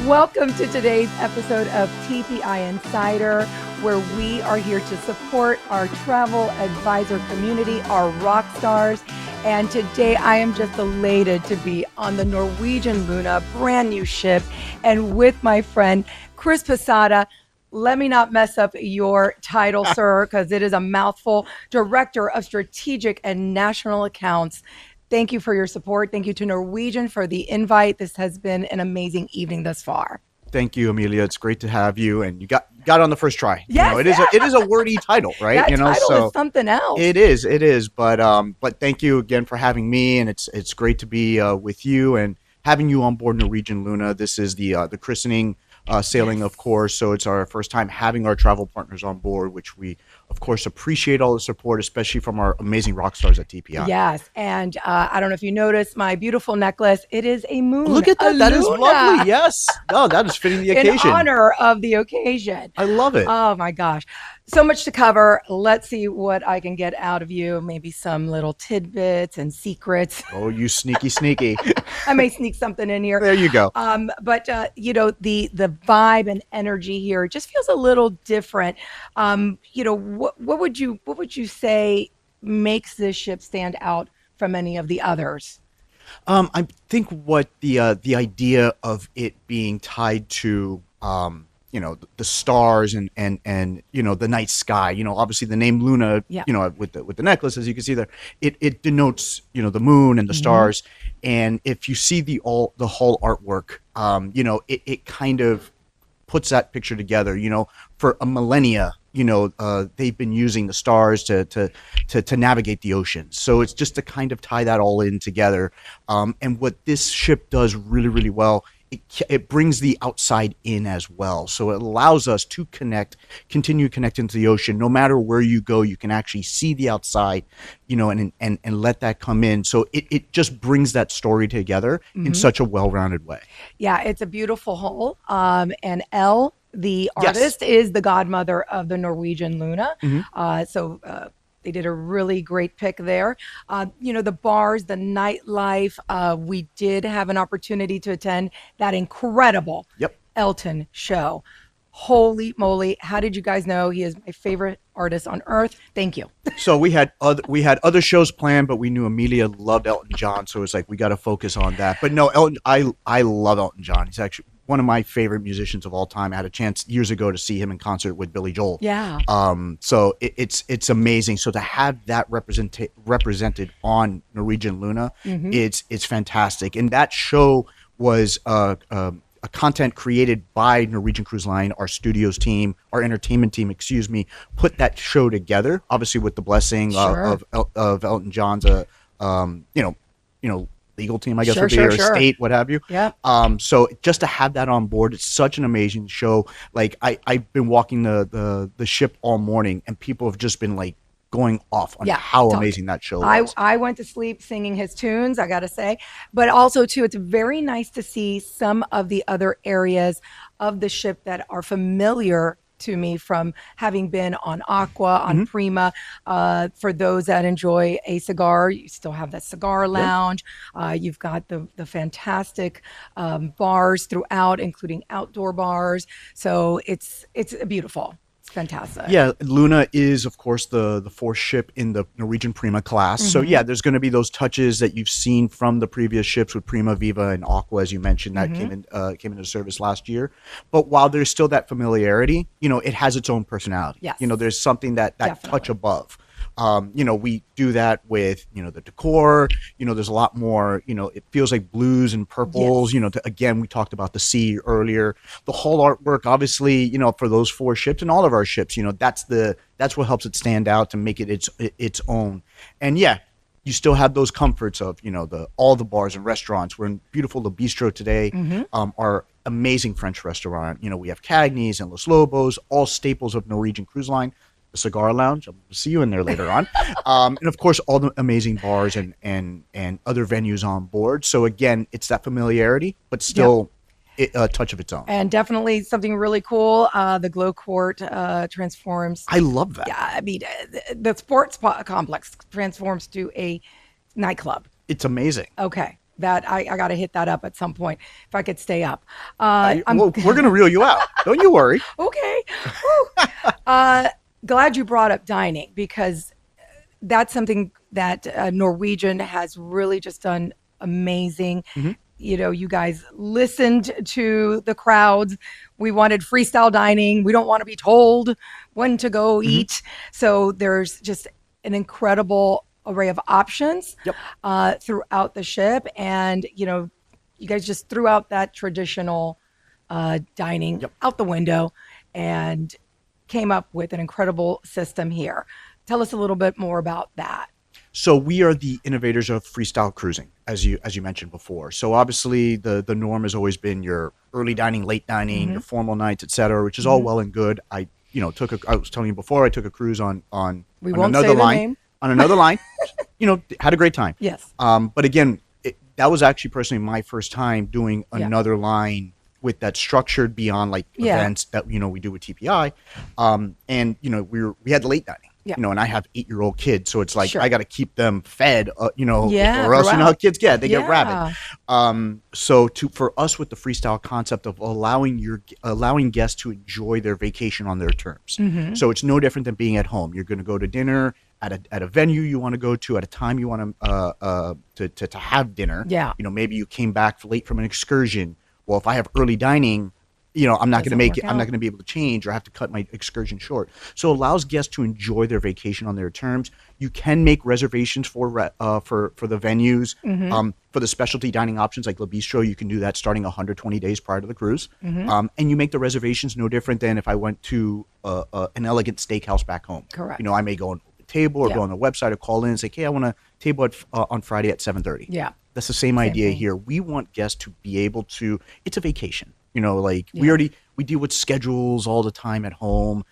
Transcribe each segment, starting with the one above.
Welcome to today's episode of TPI Insider, where we are here to support our travel advisor community, our rock stars. And today I am just elated to be on the Norwegian Luna, brand new ship, and with my friend Chris Posada. Let me not mess up your title, sir, because it is a mouthful. Director of Strategic and National Accounts. Thank you for your support. Thank you to Norwegian for the invite. This has been an amazing evening thus far. Thank you, Amelia. It's great to have you, and you got on the first try. Yes, it is a wordy title, right? That title is something else. It is. But thank you again for having me, and it's great to be with you and having you on board Norwegian Luna. This is the christening sailing, of course. So it's our first time having our travel partners on board, which we, of course, appreciate all the support, especially from our amazing rock stars at TPI. Yes. And I don't know if you noticed my beautiful necklace. It is a moon. Look at that. That is lovely. Yes. Oh, that is fitting the occasion. In honor of the occasion. I love it. Oh, my gosh. So much to cover. Let's see what I can get out of you. Maybe some little tidbits and secrets. Oh, you sneaky. I may sneak something in here. There you go. But the vibe and energy here just feels a little different. What would you say makes this ship stand out from any of the others? I think what the idea of it being tied to the stars and the night sky, obviously the name Luna, with the necklace, as you can see there, it denotes, the moon and the stars. And if you see the whole artwork, it kind of puts that picture together. For a millennia, they've been using the stars to navigate the ocean. So it's just to kind of tie that all in together. And what this ship does really, really well, it brings the outside in as well. So it allows us to continue connecting to the ocean. No matter where you go, you can actually see the outside, and let that come in. So it just brings that story together in such a well-rounded way. Yeah, it's a beautiful hull. And Elle, the artist, is the godmother of the Norwegian Luna. They did a really great pick there. The bars, the nightlife. We did have an opportunity to attend that incredible Elton show. Holy moly. How did you guys know he is my favorite artist on earth? Thank you. So we had other shows planned, but we knew Amelia loved Elton John. So it's like, we got to focus on that. But no, I love Elton John. He's actually one of my favorite musicians of all time. I had a chance years ago to see him in concert with Billy Joel. Yeah. So it's amazing. So to have that represented on Norwegian Luna, it's fantastic. And that show was a content created by Norwegian Cruise Line, our studios team, our entertainment team, put that show together, obviously with the blessing of Elton John's, legal team, I guess, would be, or estate, what have you. Yeah. So just to have that on board, it's such an amazing show. Like I've been walking the ship all morning, and people have just been like going off on how amazing that show was. I went to sleep singing his tunes, I gotta say. But also too, it's very nice to see some of the other areas of the ship that are familiar to me from having been on Aqua, on Prima. For those that enjoy a cigar, you still have that cigar lounge. You've got the fantastic bars throughout, including outdoor bars. So it's beautiful. Fantastic. Yeah, Luna is, of course, the fourth ship in the Norwegian Prima class. So yeah, there's going to be those touches that you've seen from the previous ships with Prima, Viva, and Aqua, as you mentioned, that came into service last year. But while there's still that familiarity, it has its own personality. Yes. There's something that touch above. We do that with, the decor, there's a lot more, it feels like blues and purples, again, we talked about the sea earlier, the whole artwork, obviously, for those four ships and all of our ships, that's what helps it stand out to make it its own. And yeah, you still have those comforts of, all the bars and restaurants. We're in beautiful Le Bistro today, our amazing French restaurant. We have Cagney's and Los Lobos, all staples of Norwegian Cruise Line. The cigar lounge. I'll see you in there later on. And of course, all the amazing bars and other venues on board. So again, it's that familiarity, but still a touch of its own. And definitely something really cool. The Glow Court transforms. I love that. Yeah, I mean, the sports complex transforms to a nightclub. It's amazing. Okay. That I got to hit that up at some point if I could stay up. Well, we're going to reel you out. Don't you worry. Okay. Glad you brought up dining, because that's something that Norwegian has really just done amazing. Mm-hmm. You know, you guys listened to the crowds. We wanted freestyle dining. We don't want to be told when to go Mm-hmm. eat. So there's just an incredible array of options throughout the ship. And, you know, you guys just threw out that traditional dining out the window and came up with an incredible system here. Tell us a little bit more about that. So we are the innovators of freestyle cruising, as you mentioned before. So obviously the norm has always been your early dining, late dining, your formal nights, et cetera, which is all well and good. I was telling you before, I took a cruise on another line. On another line, had a great time. Yes. But again, that was actually personally my first time doing another line with that structured beyond like events that we do with TPI. And we had the late dining. And I have 8-year-old kids, so it's like I got to keep them fed, or else you know how kids get, they get rabid. So for us with the freestyle concept of allowing guests to enjoy their vacation on their terms. Mm-hmm. So it's no different than being at home. You're going to go to dinner at a venue you want to go to at a time you want to have dinner. Yeah. Maybe you came back late from an excursion. Well, if I have early dining, I'm not going to make it. I'm not going to be able to change, or have to cut my excursion short. So it allows guests to enjoy their vacation on their terms. You can make reservations for the venues. Mm-hmm. For the specialty dining options like Le Bistro, you can do that starting 120 days prior to the cruise. Mm-hmm. And you make the reservations no different than if I went to an elegant steakhouse back home. Correct. I may go on the table or go on the website or call in and say, hey, I want a table on Friday at 7:30. Yeah. That's the same idea here. We want guests to be able to. It's a vacation. We deal with schedules all the time at home,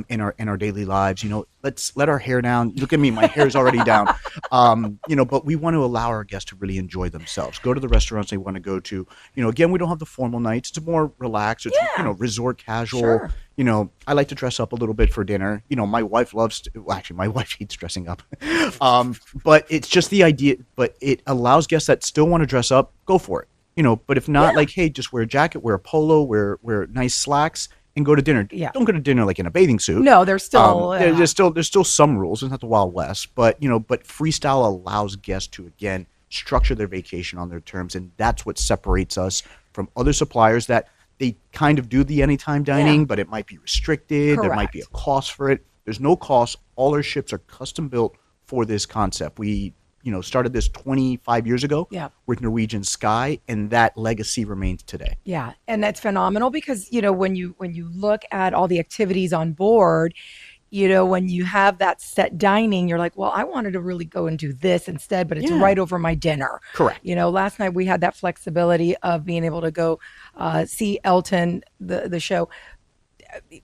in our daily lives. Let's let our hair down. Look at me, my hair's already down. But we want to allow our guests to really enjoy themselves. Go to the restaurants they want to go to. Again, we don't have the formal nights. It's more relaxed. It's resort casual. Sure. I like to dress up a little bit for dinner. My wife my wife hates dressing up. But it's just the idea. But it allows guests that still want to dress up, go for it. But if not, like, hey, just wear a jacket, wear a polo, wear nice slacks, and go to dinner. Yeah. Don't go to dinner like in a bathing suit. No, there's still there's still some rules. It's not the Wild West, but freestyle allows guests to again structure their vacation on their terms, and that's what separates us from other suppliers that they kind of do the anytime dining, but it might be restricted. Correct. There might be a cost for it. There's no cost. All our ships are custom built for this concept. We started this 25 years ago with Norwegian Sky, and that legacy remains today. Yeah, and that's phenomenal because, when you look at all the activities on board, when you have that set dining, you're like, well, I wanted to really go and do this instead, but it's right over my dinner. Correct. Last night we had that flexibility of being able to go see Elton, the show,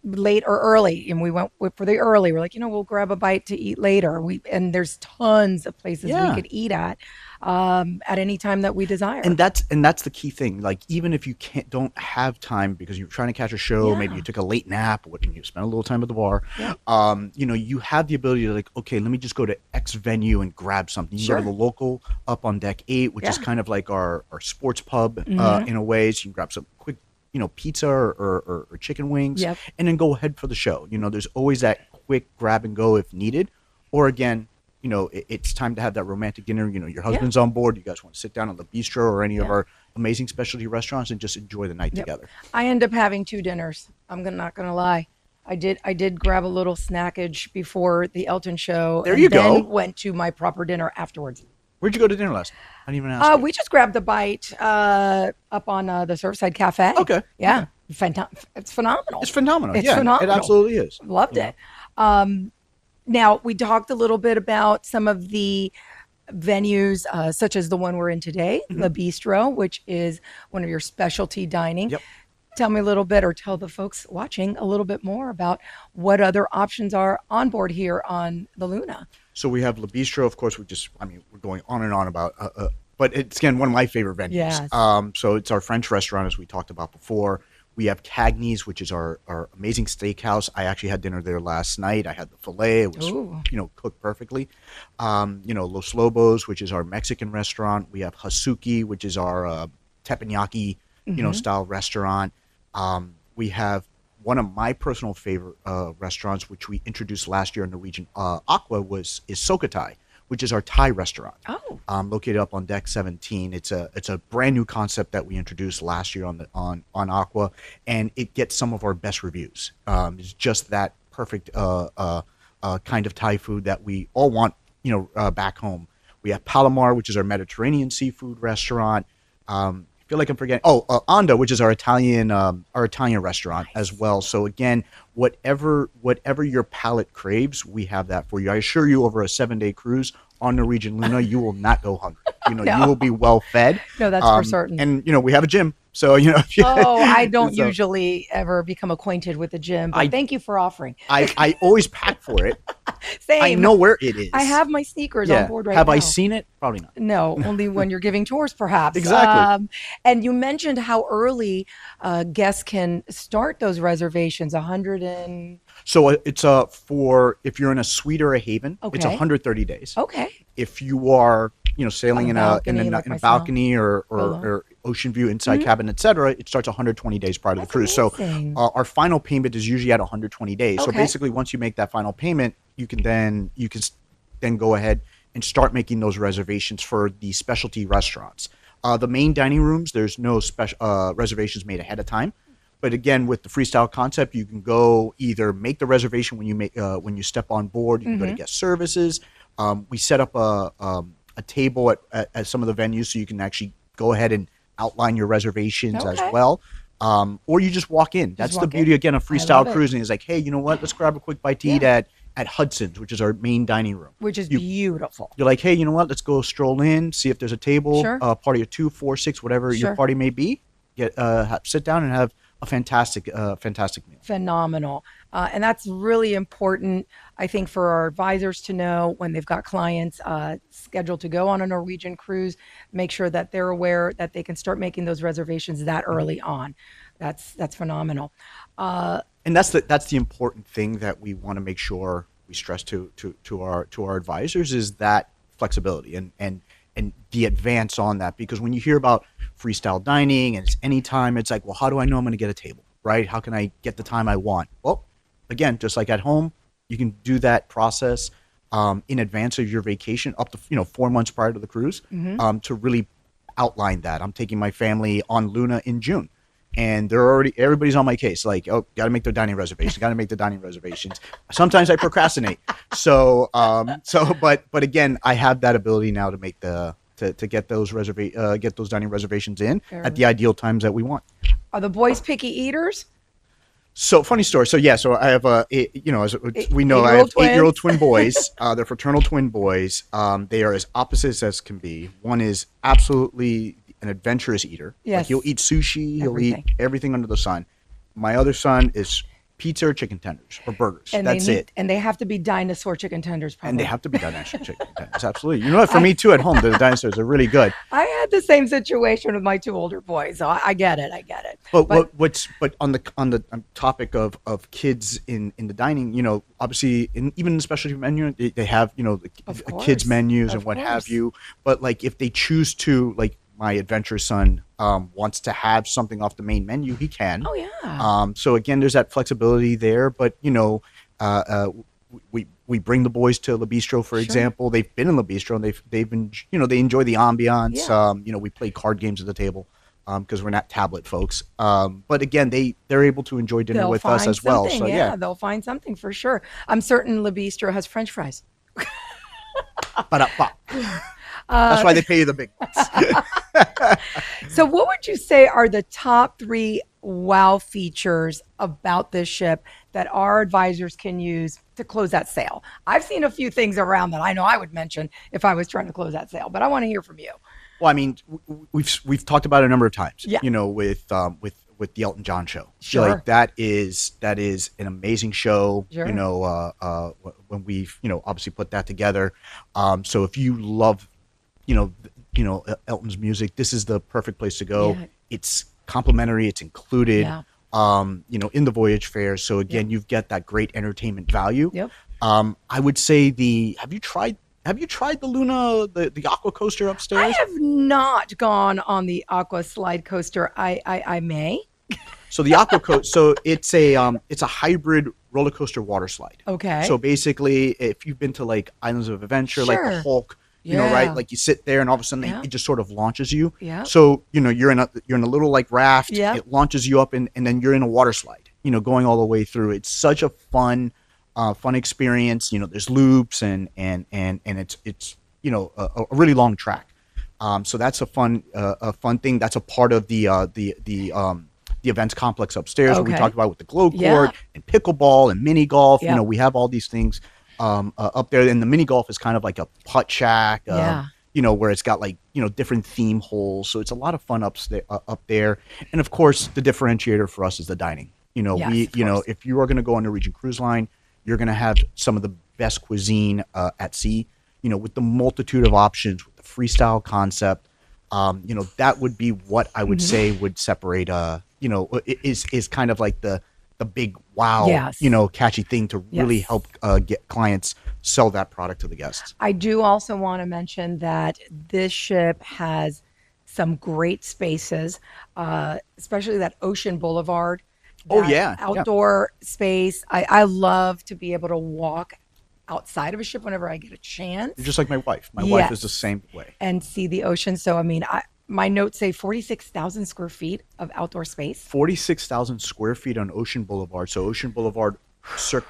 late or early, and we went for the early. We're like, we'll grab a bite to eat later. And there's tons of places we could eat at any time that we desire. And that's the key thing. Like, even if you don't have time because you're trying to catch a show, maybe you took a late nap, or you spent a little time at the bar. You have the ability to okay, let me just go to X venue and grab something. You go to the local up on deck 8, which is kind of like our sports pub in a way. So you can grab some quick pizza or chicken wings, and then go ahead for the show. There's always that quick grab and go if needed. Or again, it's time to have that romantic dinner. Your husband's on board. You guys want to sit down at the bistro or any of our amazing specialty restaurants and just enjoy the night together. I end up having 2 dinners. I'm not going to lie. I did grab a little snackage before the Elton show. There you go. Then went to my proper dinner afterwards. Where'd you go to dinner last night? I didn't even ask. We just grabbed the bite up on the Surfside Cafe. Okay. Yeah. It's phenomenal. It's phenomenal. It's phenomenal. It absolutely is. Loved it. Now, we talked a little bit about some of the venues, such as the one we're in today, Le Bistro, which is one of your specialty dining. Yep. Tell me a little bit, or tell the folks watching a little bit more about what other options are on board here on the Luna. So we have Le Bistro, of course. We're going on and on about, but it's again one of my favorite venues. Yes. So it's our French restaurant, as we talked about before. We have Cagney's, which is our amazing steakhouse. I actually had dinner there last night. I had the filet. It was, cooked perfectly. Los Lobos, which is our Mexican restaurant. We have Hasuki, which is our teppanyaki, style restaurant. We have one of my personal favorite restaurants, which we introduced last year in Norwegian Aqua, is Sokatai, which is our Thai restaurant. Located up on deck 17. It's a brand new concept that we introduced last year on Aqua, and it gets some of our best reviews. It's just that perfect kind of Thai food that we all want, back home. We have Palomar, which is our Mediterranean seafood restaurant. I feel like I'm forgetting. Anda, which is our Italian restaurant as well. So again, whatever your palate craves, we have that for you. I assure you, over a 7-day cruise on Norwegian Luna, you will not go hungry. You will be well fed. No, that's for certain. And we have a gym. So I don't usually ever become acquainted with the gym, but thank you for offering. I always pack for it. Same. I know where it is. I have my sneakers on board right now. Have I seen it? Probably not. No, only when you're giving tours, perhaps. Exactly. And you mentioned how early guests can start those reservations. 100 and. So it's for if you're in a suite or a haven, it's 130 days. Okay. If you are sailing in a balcony or ocean view, inside cabin, etc., it starts 120 days prior to the cruise. Amazing. So our final payment is usually at 120 days. So basically, once you make that final payment, you can then go ahead and start making those reservations for the specialty restaurants. The main dining rooms, there's no special reservations made ahead of time. But again, with the freestyle concept, you can go either make the reservation when you step on board. You can go to guest services. We set up a table at some of the venues, so you can actually go ahead and outline your reservations as well. Or you just walk in. That's the beauty, again, of freestyle cruising. Is like, hey, you know what? Let's grab a quick bite to eat at Hudson's, which is our main dining room. Which is beautiful. You're like, hey, you know what? Let's go stroll in, see if there's a table, party of 2, 4, 6, whatever your party may be. Sit down and have a fantastic meal. Phenomenal. And that's really important, I think, for our advisors to know when they've got clients scheduled to go on a Norwegian cruise, make sure that they're aware that they can start making those reservations that early on. That's phenomenal. And that's the important thing that we want to make sure we stress to our advisors, is that flexibility and the advance on that. Because when you hear about freestyle dining and it's anytime, it's like, well, how do I know I'm going to get a table, right? How can I get the time I want? Well, again, just like at home, you can do that process in advance of your vacation, up to 4 months prior to the cruise, to really outline that. I'm taking my family on Luna in June, and everybody's on my case, like, oh, got to make the dining reservations. Sometimes I procrastinate. But again, I have that ability now to make to get those dining reservations in at the ideal times that we want. Are the boys picky eaters? So funny story. So I have I have 8-year-old twin boys. They're fraternal twin boys. They are as opposites as can be. One is absolutely an adventurous eater. Yes. Like, he'll eat sushi. He'll eat everything under the sun. My other son is pizza or chicken tenders or burgers. And that's it. And they have to be dinosaur chicken tenders, probably. And they have to be dinosaur chicken tenders. Absolutely. You know what? For me too, at home, the dinosaurs are really good. I had the same situation with my 2 older boys, so I get it. But on the topic of kids in the dining, obviously even in the specialty menu, they have the kids menus and what have you. But like, if they choose to, like, my adventurous son wants to have something off the main menu, he can. Oh yeah. So again, there's that flexibility there. But we bring the boys to Le Bistro, for example. They've been in Le Bistro and they've been they enjoy the ambiance. Yeah. We play card games at the table because we're not tablet folks. But again, they're able to enjoy dinner with us as well. So yeah, they'll find something for sure. I'm certain Le Bistro has French fries. That's why they pay you the big bucks. So what would you say are the top 3 wow features about this ship that our advisors can use to close that sale? I've seen a few things around that I know I would mention if I was trying to close that sale, but I want to hear from you. Well, I mean, we've talked about it a number of times, yeah. With the Elton John show. Sure. Like, that is an amazing show, sure. When we've, obviously put that together. So if you love, Elton's music, this is the perfect place to go. Yeah. It's complimentary, it's included. Yeah. in the voyage fare. So again, you've got that great entertainment value. Yep. I would say have you tried the Luna, the aqua coaster upstairs? I have not gone on the aqua slide coaster. I may. So the aqua coaster, so it's a hybrid roller coaster water slide. Okay. So basically, if you've been to like Islands of Adventure, like the Hulk, right? Like you sit there and all of a sudden it just sort of launches you. Yeah. So you're in a little like raft. Yeah. It launches you up and then you're in a water slide. Going all the way through. It's such a fun experience. There's loops and it's a really long track. So that's a fun thing. That's a part of the events complex upstairs where we talked about with the glow court and pickleball and mini golf. We have all these things up there, and the mini golf is kind of like a putt shack. Where it's got like different theme holes. So it's a lot of fun up there. And of course, the differentiator for us is the dining. If you are going to go on a Norwegian Cruise Line, you're going to have some of the best cuisine at sea. With the multitude of options, with the freestyle concept. That would be what I would say would separate. Is kind of like the big wow, catchy thing to really help get clients sell that product to the guests. I do also want to mention that this ship has some great spaces, especially that Ocean Boulevard. Outdoor space. I love to be able to walk outside of a ship whenever I get a chance. You're just like my wife. My wife is the same way. And see the ocean. So, I mean, my notes say 46,000 square feet of outdoor space. 46,000 square feet on Ocean Boulevard. So Ocean Boulevard,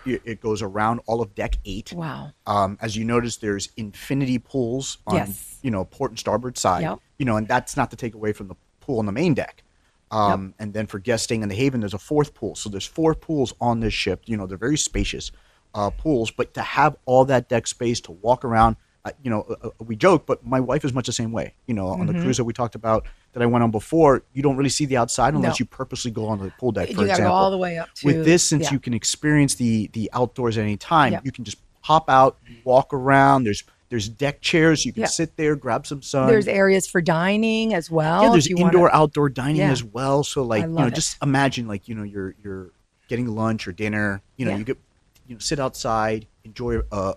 it goes around all of deck 8. Wow. As you notice, there's infinity pools on, port and starboard side. Yep. And that's not to take away from the pool on the main deck. And then for guesting in the Haven, there's a 4th pool. So there's 4 pools on this ship. They're very spacious pools, but to have all that deck space to walk around, we joke, but my wife is much the same way. On the cruise that we talked about that I went on before, you don't really see the outside unless you purposely go on the pool deck, for example. You gotta go all the way up to... With this, since you can experience the outdoors at any time, you can just pop out, walk around. There's deck chairs. You can sit there, grab some sun. There's areas for dining as well. Yeah, there's indoor, outdoor dining as well. So like, just it. imagine like, you're getting lunch or dinner, you get, sit outside, enjoy a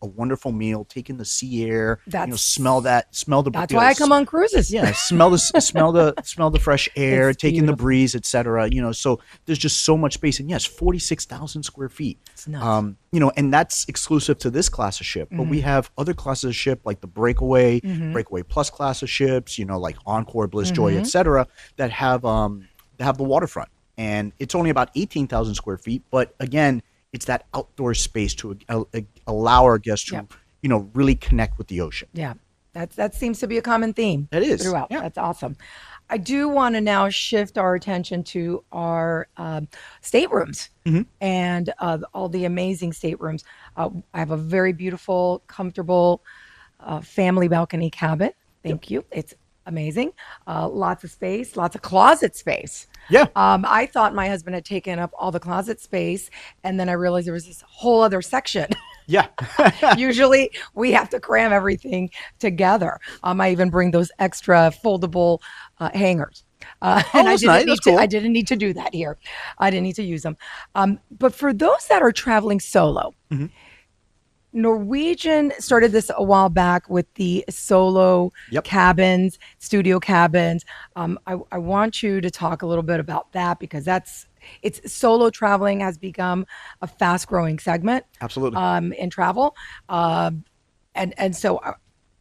wonderful meal, take in the sea air, smell the. That's why I come on cruises. Yeah, smell the fresh air, take in the breeze, etc. So there's just so much space, and yes, 46,000 square feet. It's nuts. And that's exclusive to this class of ship. But we have other classes of ship like the Breakaway, Breakaway Plus class of ships. Like Encore, Bliss, Joy, etc. That have the waterfront, and it's only about 18,000 square feet. But again, it's that outdoor space to allow our guests to, really connect with the ocean. Yeah, that seems to be a common theme. It is throughout. Yeah. That's awesome. I do want to now shift our attention to our staterooms and all the amazing staterooms. I have a very beautiful, comfortable family balcony cabin. Thank you. It's amazing. Lots of space, lots of closet space. Yeah. I thought my husband had taken up all the closet space, and then I realized there was this whole other section. Yeah. Usually we have to cram everything together. I even bring those extra foldable hangers. And I didn't need to do that here. I didn't need to use them. But for those that are traveling solo, Norwegian started this a while back with the solo cabins, studio cabins. I want you to talk a little bit about that because it's solo traveling has become a fast growing segment. Absolutely. In travel. And so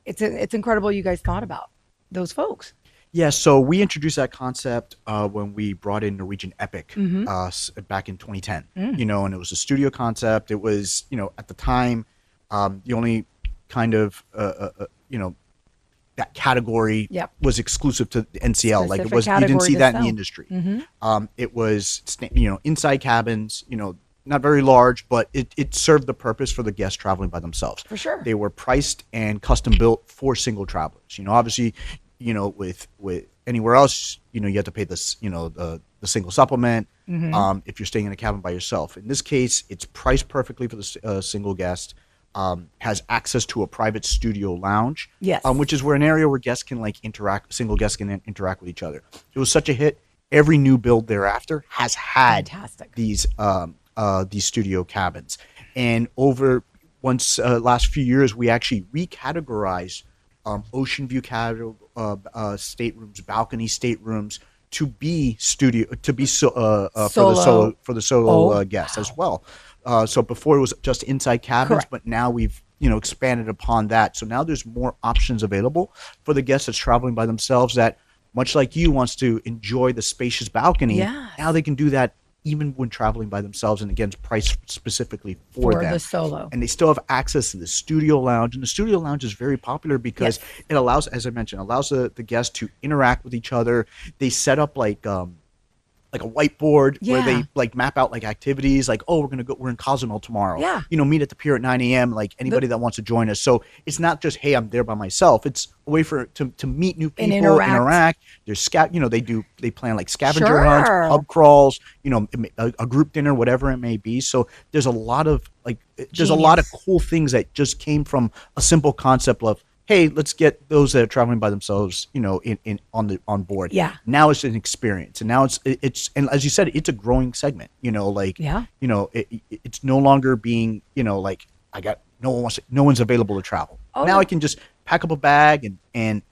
it's incredible you guys thought about those folks. Yeah, so we introduced that concept when we brought in Norwegian Epic back in 2010. And it was a studio concept. It was, at the time, the only kind of, that category was exclusive to the NCL. Like it was, you didn't see that in the industry. It was, inside cabins, not very large, but it served the purpose for the guests traveling by themselves. For sure. They were priced and custom built for single travelers. Obviously, with anywhere else, you have to pay this, the single supplement. If you're staying in a cabin by yourself. In this case, it's priced perfectly for the single guest. Has access to a private studio lounge, which is where an area where guests can single guests can interact with each other. It was such a hit, every new build thereafter has had Fantastic. these studio cabins. And over last few years, we actually recategorized ocean view staterooms, balcony staterooms to be for the solo guests as well. So before it was just inside cabins, Correct. but now we've expanded upon that. So now there's more options available for the guests that's traveling by themselves that, much like you, wants to enjoy the spacious balcony. Yes. Now they can do that even when traveling by themselves, and again, priced specifically for them. the solo. And they still have access to the studio lounge. And the studio lounge is very popular because it allows, as I mentioned, the guests to interact with each other. They set up like a whiteboard where they like map out like activities, like, oh, we're in Cozumel tomorrow. Yeah. Meet at the pier at 9 a.m. Like anybody that wants to join us. So it's not just, hey, I'm there by myself. It's a way to meet new people, interact. There's they plan like scavenger hunts, pub crawls, a group dinner, whatever it may be. So there's a lot of there's a lot of cool things that just came from a simple concept of, hey, let's get those that are traveling by themselves, on board. Yeah. Now it's an experience, and now it's and as you said, it's a growing segment. It's no longer being, no one's available to travel. Now I can just pack up a bag and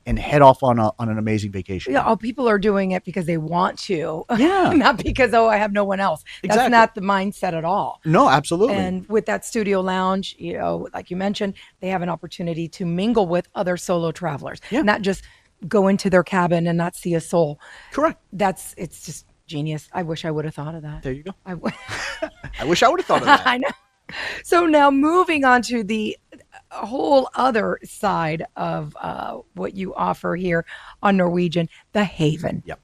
head off on an amazing vacation. Yeah, people are doing it because they want to. Yeah. Not because, I have no one else. Exactly. That's not the mindset at all. No, absolutely. And with that studio lounge, like you mentioned, they have an opportunity to mingle with other solo travelers, not just go into their cabin and not see a soul. Correct. It's just genius. I wish I would have thought of that. There you go. I wish I would have thought of that. I know. So now moving on to the whole other side of what you offer here on Norwegian, the Haven. Yep.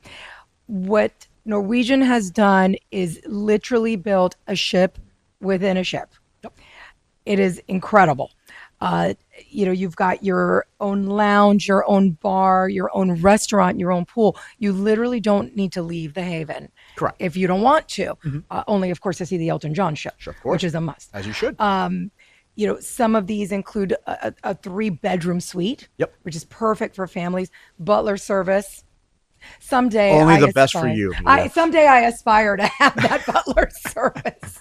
What Norwegian has done is literally built a ship within a ship. Yep. It is incredible. You've got your own lounge, your own bar, your own restaurant, your own pool. You literally don't need to leave the Haven. Correct. If you don't want to. Mm-hmm. Only, of course, to see the Elton John show, Sure, of course. which is a must. As you should. Some of these include a 3-bedroom suite, Yep. which is perfect for families. Butler service. Someday, only the best for you. Someday I aspire to have that butler service.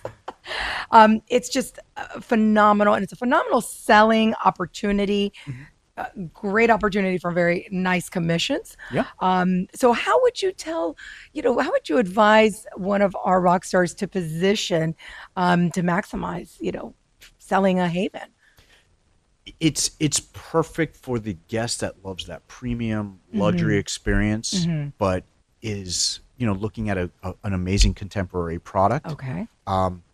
It's just phenomenal, and it's a phenomenal selling opportunity. Mm-hmm. Great opportunity for very nice commissions. Yeah. So how would you how would you advise one of our rock stars to position to maximize, selling a Haven? It's perfect for the guest that loves that premium luxury experience, but is looking at an amazing contemporary product. Okay.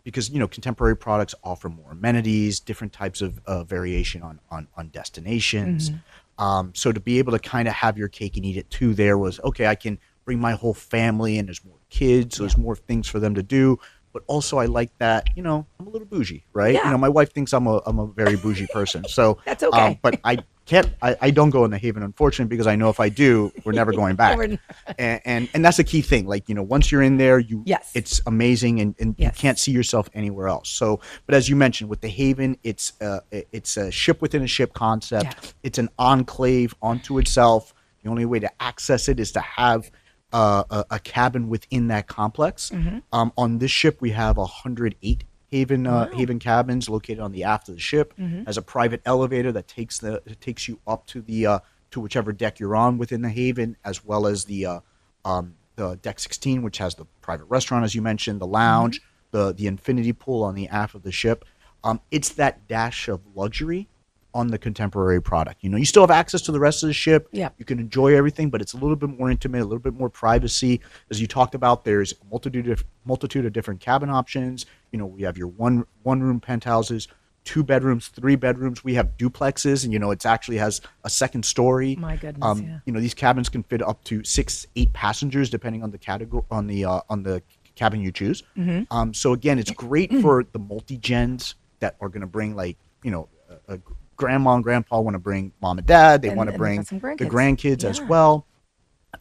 Because contemporary products offer more amenities, different types of variation on destinations. So to be able to kind of have your cake and eat it too, there was, okay, I can bring my whole family, and there's more kids, so there's more things for them to do. But also, I like that, I'm a little bougie, right? Yeah. My wife thinks I'm a very bougie person. So that's okay. But I don't go in the Haven, unfortunately, because I know if I do, we're never going back. And that's the key thing. Like, once you're in there, it's amazing, and you can't see yourself anywhere else. So, but as you mentioned, with the Haven, it's a ship within a ship concept. Yeah. It's an enclave unto itself. The only way to access it is to have a cabin within that complex. On this ship, we have 108 Haven cabins located on the aft of the ship. Has a private elevator that takes you up to the to whichever deck you're on within the Haven, as well as the deck 16, which has the private restaurant, as you mentioned, the lounge, the infinity pool on the aft of the ship. It's that dash of luxury on the contemporary product. You still have access to the rest of the ship. Yeah. You can enjoy everything, but it's a little bit more intimate, a little bit more privacy. As you talked about, there's a multitude of different cabin options. We have your one room penthouses, 2 bedrooms, 3 bedrooms. We have duplexes, and it actually has a second story. My goodness. These cabins can fit up to 6-8 passengers depending on the category on the cabin you choose. So again, it's great for the multi-gens that are going to bring a grandma and grandpa want to bring mom and dad. They want to bring the grandkids as well.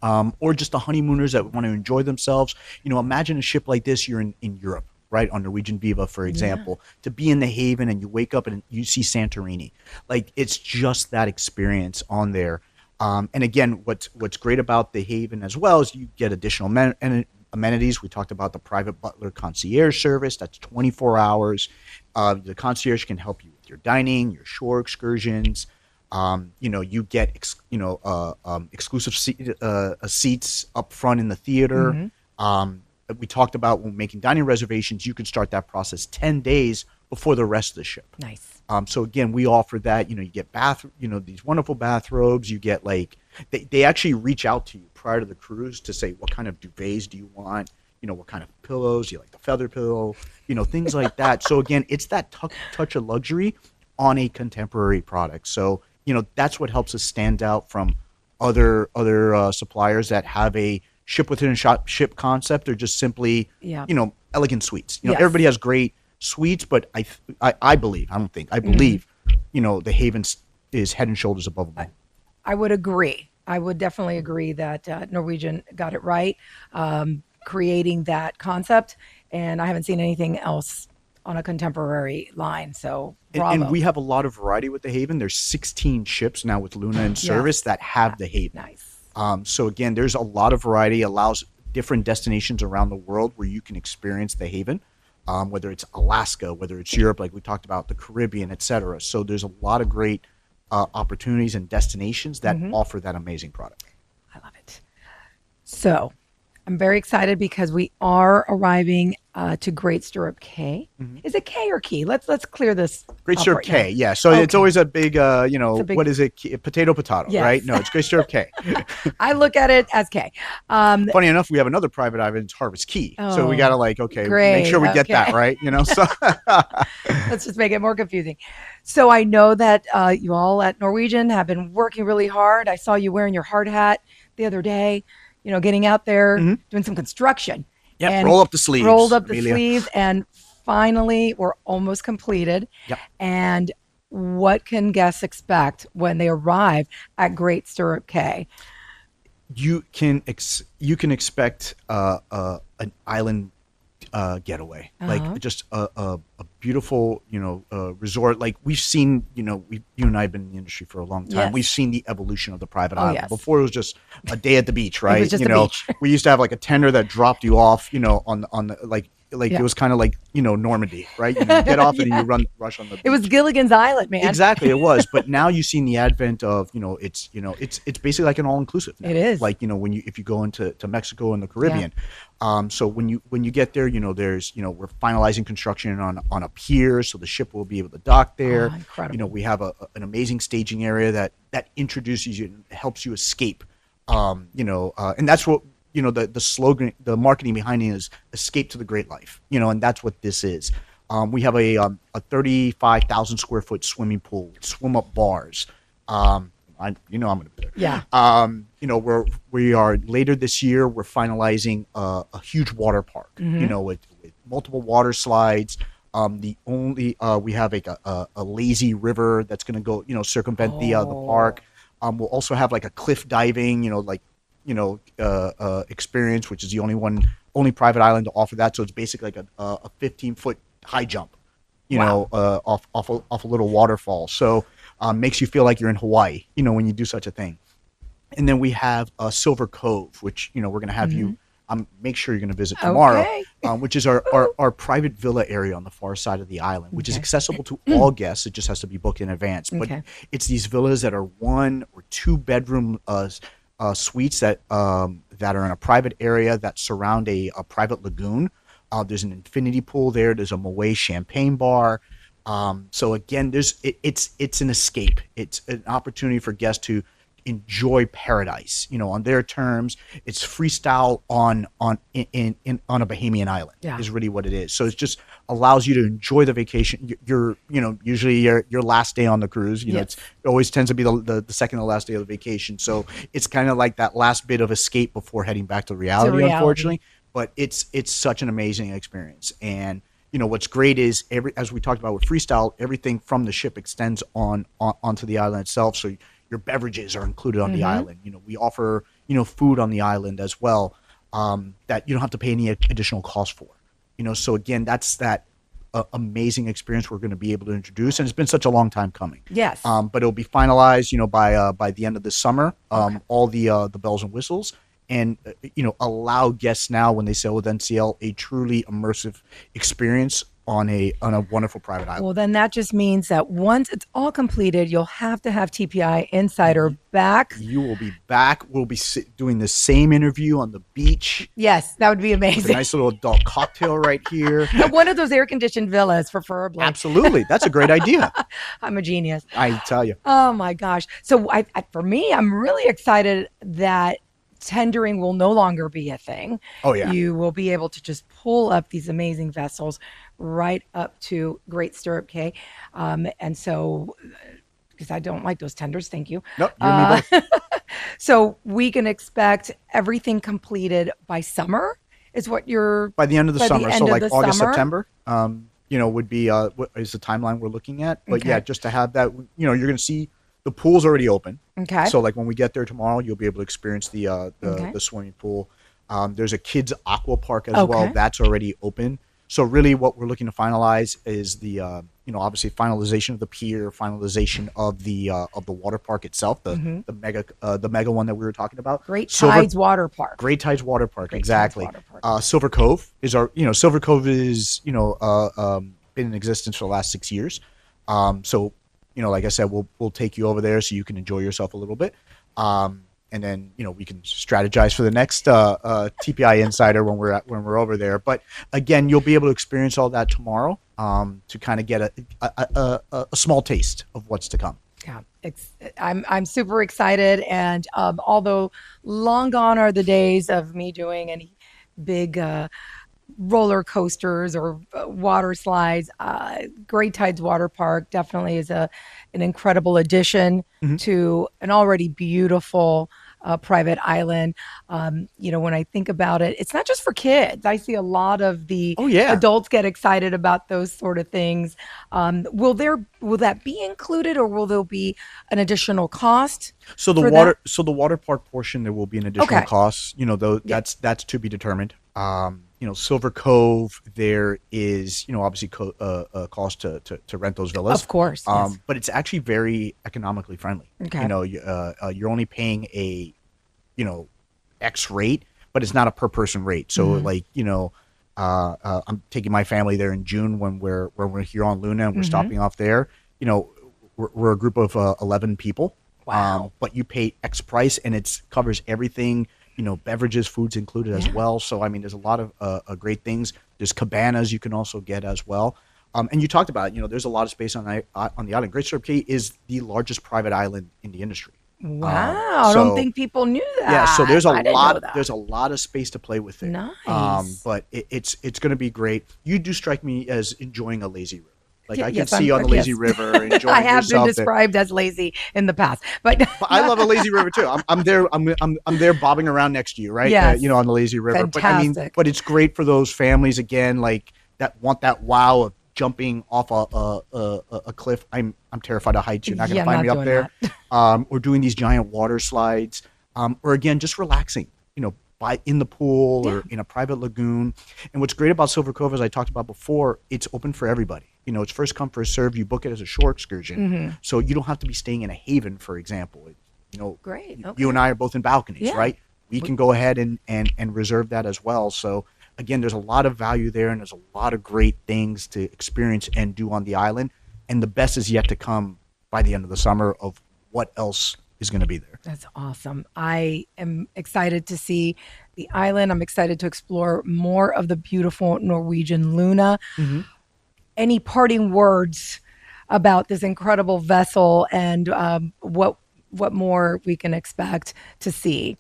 Or just the honeymooners that want to enjoy themselves. Imagine a ship like this, you're in Europe, right? On Norwegian Viva, for example, to be in the Haven and you wake up and you see Santorini. Like, it's just that experience on there. And again, what's great about the Haven as well is you get additional amenities. We talked about the private butler concierge service. That's 24 hours. The concierge can help you with your dining, your shore excursions. You get exclusive seats up front in the theater. We talked about when making dining reservations, you can start that process 10 days before the rest of the ship. Nice. So again, we offer that. You get these wonderful bathrobes. You get they actually reach out to you prior to the cruise to say what kind of duvets do you want. What kind of pillows? Do you like the feather pillow? Things like that. So again, it's that touch of luxury on a contemporary product. So that's what helps us stand out from other suppliers that have a ship within a ship concept, or just simply elegant suites. Everybody has great suites, but I believe the Haven is head and shoulders above them. I would agree. I would definitely agree that Norwegian got it right, creating that concept, and I haven't seen anything else on a contemporary line. So bravo. And we have a lot of variety with the Haven. There's 16 ships now with Luna in service that have the Haven. Nice. So again, there's a lot of variety. Allows different destinations around the world where you can experience the Haven, whether it's Alaska, whether it's Europe, like we talked about, the Caribbean, etc. So there's a lot of great opportunities and destinations that offer that amazing product. I love it. So I'm very excited because we are arriving to Great Stirrup Cay. Is it Cay or Key? Let's clear this. Great Stirrup Cay, yeah. So it's always a big, what is it? Potato, right? No, it's Great Stirrup Cay. I look at it as Cay. Funny enough, we have another private island, it's Harvest Key. So we got to make sure we get that right, So let's just make it more confusing. So I know that you all at Norwegian have been working really hard. I saw you wearing your hard hat the other day, getting out there, doing some construction. Yeah, roll up the sleeves. Rolled up the sleeves, and finally we're almost completed. Yep. And what can guests expect when they arrive at Great Stirrup Cay? You can expect an island getaway, just a beautiful resort. Like we've seen, you and I have been in the industry for a long time. Yes. We've seen the evolution of the private island. Yes. Before it was just a day at the beach, right? It was just a beach. We used to have a tender that dropped you off, on the it was kind of like Normandy, right? You get off and then you rush on the beach. It was Gilligan's Island, man. Exactly, it was. But now you've seen the advent of it's basically like an all inclusive. It is if you go into Mexico and the Caribbean. Yeah. So when you get there, there's we're finalizing construction on a pier, so the ship will be able to dock there. Oh, incredible. We have an amazing staging area that introduces you, helps you escape. And that's what. The slogan, the marketing behind it is "Escape to the Great Life." And that's what this is. We have a 35,000 square foot swimming pool, swim up bars. I'm going to be there. Yeah. We are later this year. We're finalizing a huge water park. With multiple water slides. We have a lazy river that's going to go circumvent the park. We'll also have a cliff diving. Experience, which is the only private island to offer that. So it's basically like a 15-foot high jump, off a little waterfall. So makes you feel like you're in Hawaii, when you do such a thing. And then we have Silver Cove, which we're going to have you make sure you're going to visit tomorrow, which is our private villa area on the far side of the island, which is accessible to all guests. It just has to be booked in advance. But it's these villas that are 1 or 2 bedroom suites that are in a private area that surround a private lagoon. There's an infinity pool there. There's a Moet champagne bar. So again, it's an escape. It's an opportunity for guests to enjoy paradise, on their terms. It's freestyle on a Bahamian island is really what it is. So it just allows you to enjoy the vacation. Usually your last day on the cruise, it always tends to be the second to last day of the vacation. So it's kind of like that last bit of escape before heading back to reality. Unfortunately. But it's such an amazing experience. And what's great is as we talked about with freestyle, everything from the ship extends onto the island itself. So your beverages are included on the island. We offer, food on the island as well, that you don't have to pay any additional cost for. So again, that's that amazing experience we're going to be able to introduce, and it's been such a long time coming. Yes. But it'll be finalized, by the end of this summer. All the bells and whistles, and allow guests now when they sail with NCL a truly immersive experience on a wonderful private island. Well, then that just means that once it's all completed, you'll have to have TPI Insider back. You will be back. We'll be doing the same interview on the beach. Yes, that would be amazing. A nice little adult cocktail right here. At one of those air-conditioned villas, preferably. Absolutely. That's a great idea. I'm a genius. I tell you. Oh, my gosh. So for me, I'm really excited that tendering will no longer be a thing. Oh, yeah. You will be able to just pull up these amazing vessels right up to Great Stirrup Cay. And so, because I don't like those tenders, thank you. No, you and me both. So we can expect everything completed by summer is what you're... By the end of the summer. So like August, summer? September, would be what is the timeline we're looking at. But Okay. yeah, just to have that, you're going to see the pool's already open. Okay. So like when we get there tomorrow, you'll be able to experience the swimming pool. There's a kids aqua park as well. That's already open. So really what we're looking to finalize is the, obviously finalization of the pier, finalization of the water park itself, the mega one that we were talking about. Great Tides Water Park. Great Tides Water Park, Great exactly. Tides Water Park. Silver Cove is Silver Cove is, been in existence for the last 6 years. So, like I said, we'll take you over there so you can enjoy yourself a little bit. And then, we can strategize for the next TPI Insider when we're over there. But again, you'll be able to experience all that tomorrow to kind of get a small taste of what's to come. Yeah, I'm super excited, and although long gone are the days of me doing any big roller coasters or water slides, Great Tides Water Park definitely is an incredible addition to an already beautiful private island. When I think about it, it's not just for kids. I see a lot of the adults get excited about those sort of things. Will that be included, or will there be an additional cost? So the water park portion, there will be an additional cost. That's to be determined. Silver Cove, there is, obviously a cost to rent those villas. Of course. Yes. But it's actually very economically friendly. Okay. You're only paying a, X rate, but it's not a per person rate. So I'm taking my family there in June when we're here on Luna and we're stopping off there. We're a group of 11 people. Wow. But you pay X price and it covers everything. Beverages, foods included as well. So, there's a lot of great things. There's cabanas you can also get as well. And you talked about it. There's a lot of space on the island. Great Stirrup Cay is the largest private island in the industry. Wow. I don't think people knew that. Yeah, so there's a lot of space to play with there. Nice. But it's going to be great. You do strike me as enjoying a lazy river. Like I can Yes, see you on the lazy river enjoying I have been yourself described as lazy in the past, but I love a lazy river too. I'm there. I'm there bobbing around next to you, right? Yes. On the lazy river. Fantastic. But it's great for those families again, like that want that wow of jumping off a cliff. I'm terrified of heights. You're not going to find me up there. Or doing these giant water slides, or again just relaxing. In the pool or in a private lagoon. And what's great about Silver Cove, as I talked about before, it's open for everybody. It's first come, first serve. You book it as a shore excursion. So you don't have to be staying in a haven, for example. Great. Okay. You and I are both in balconies, right? We can go ahead and reserve that as well. So again, there's a lot of value there and there's a lot of great things to experience and do on the island. And the best is yet to come by the end of the summer of what else is going to be there. That's awesome. I am excited to see the island. I'm excited to explore more of the beautiful Norwegian Luna. Any parting words about this incredible vessel and what more we can expect to see?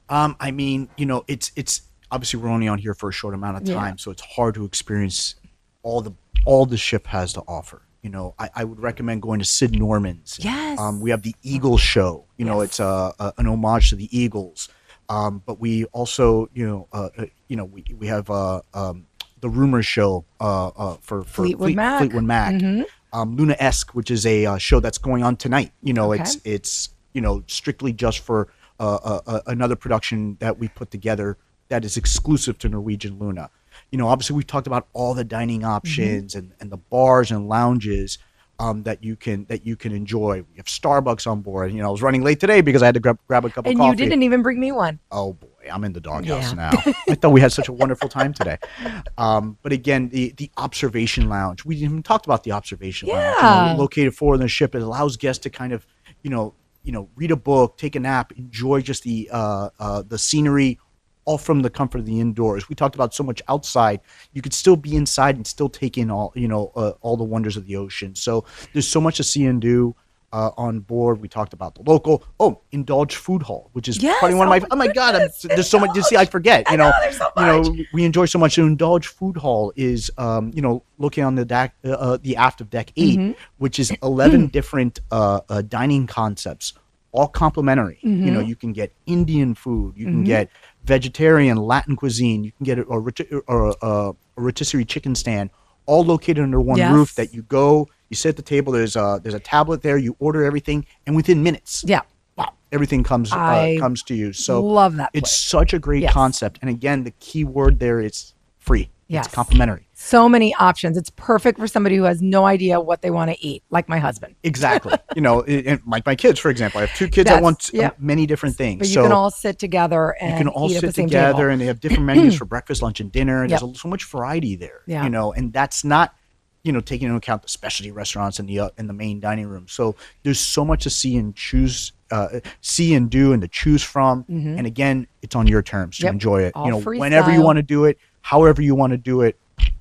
It's obviously we're only on here for a short amount of time, so it's hard to experience all the ship has to offer. I would recommend going to Sid Norman's. Yes. We have the Eagles show. It's an homage to the Eagles. But we also, we have the Rumors show for Fleetwood Mac. Luna-esque, which is a show that's going on tonight. It's strictly just for another production that we put together that is exclusive to Norwegian Luna. obviously we've talked about all the dining options and the bars and lounges that you can enjoy. We have Starbucks on board. I was running late today because I had to grab a cup of coffee. And you didn't even bring me one. Oh boy, I'm in the doghouse now. I thought we had such a wonderful time today. But again, the observation lounge. We even talked about the observation lounge. Located forward on the ship, it allows guests to kind of, read a book, take a nap, enjoy just the scenery, all from the comfort of the indoors. We talked about so much outside. You could still be inside and still take in all the wonders of the ocean. So there's so much to see and do on board. We talked about the local indulge food hall, which is probably one of my god. There's so much to see. I forget. There's so much. We enjoy so much. So indulge food hall is looking on the deck, the aft of deck 8, which is 11 different dining concepts, all complimentary. You can get Indian food. You can get vegetarian, Latin cuisine. You can get a rotisserie chicken stand, all located under one roof. That you go, you sit at the table. There's a tablet there. You order everything, and within minutes, everything comes to you. So love that. It's such a great concept. And again, the key word there is free. It's complimentary. So many options. It's perfect for somebody who has no idea what they want to eat, like my husband. Exactly. And my kids, for example. I have 2 kids that want many different things. But you can all sit together and you can all eat sit at the same together table. And they have different menus for breakfast, lunch, and dinner. And there's so much variety there. And that's not taking into account the specialty restaurants and the main dining room. So there's so much to see and do and to choose from. And again, it's on your terms to enjoy it. All whenever you want to do it, however you want to do it,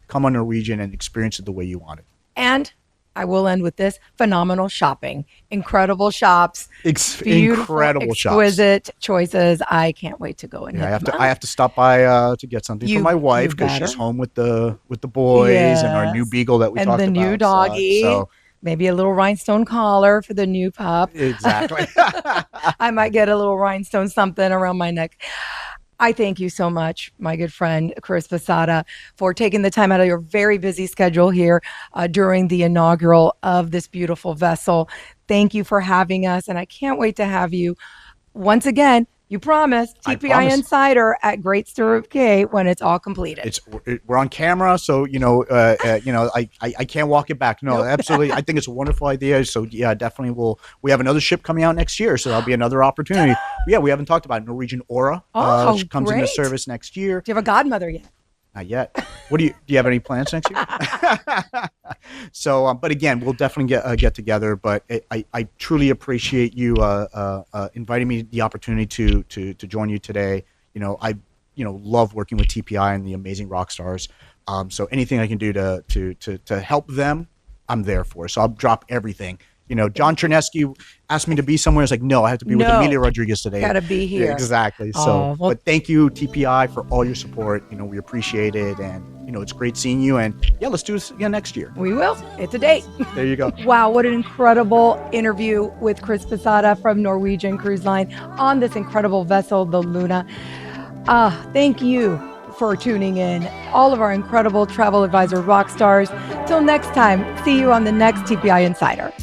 come on Norwegian and experience it the way you want it. And I will end with this: phenomenal shopping, incredible shops, incredible shops, exquisite choices. I can't wait to go in. I have to stop by to get something for my wife because she's home with the boys and our new beagle that we talked about. And the new doggy. So maybe a little rhinestone collar for the new pup. Exactly. I might get a little rhinestone something around my neck. I thank you so much, my good friend, Chris Posada, for taking the time out of your very busy schedule here during the inaugural of this beautiful vessel. Thank you for having us, and I can't wait to have you once again. You promised TPI Insider at Great Stirrup Cay when it's all completed. We're on camera, so I can't walk it back. No, absolutely. I think it's a wonderful idea. So definitely we have another ship coming out next year, so that'll be another opportunity. We haven't talked about Norwegian Aura. She comes into service next year. Do you have a godmother yet? Not yet. Do you have any plans next year? So, but again, we'll definitely get together. But I truly appreciate you inviting me the opportunity to join you today. I love working with TPI and the amazing rock stars. So anything I can do to help them, I'm there for. So I'll drop everything. John Chernesky asked me to be somewhere. It's like, no, I have to be with Amelia Rodriguez today. Got to be here. Yeah, exactly. So, but thank you, TPI, for all your support. We appreciate it. And, it's great seeing you. And let's do this again next year. We will. It's a date. There you go. Wow. What an incredible interview with Chris Posada from Norwegian Cruise Line on this incredible vessel, the Luna. Thank you for tuning in, all of our incredible travel advisor rock stars. Till next time, see you on the next TPI Insider.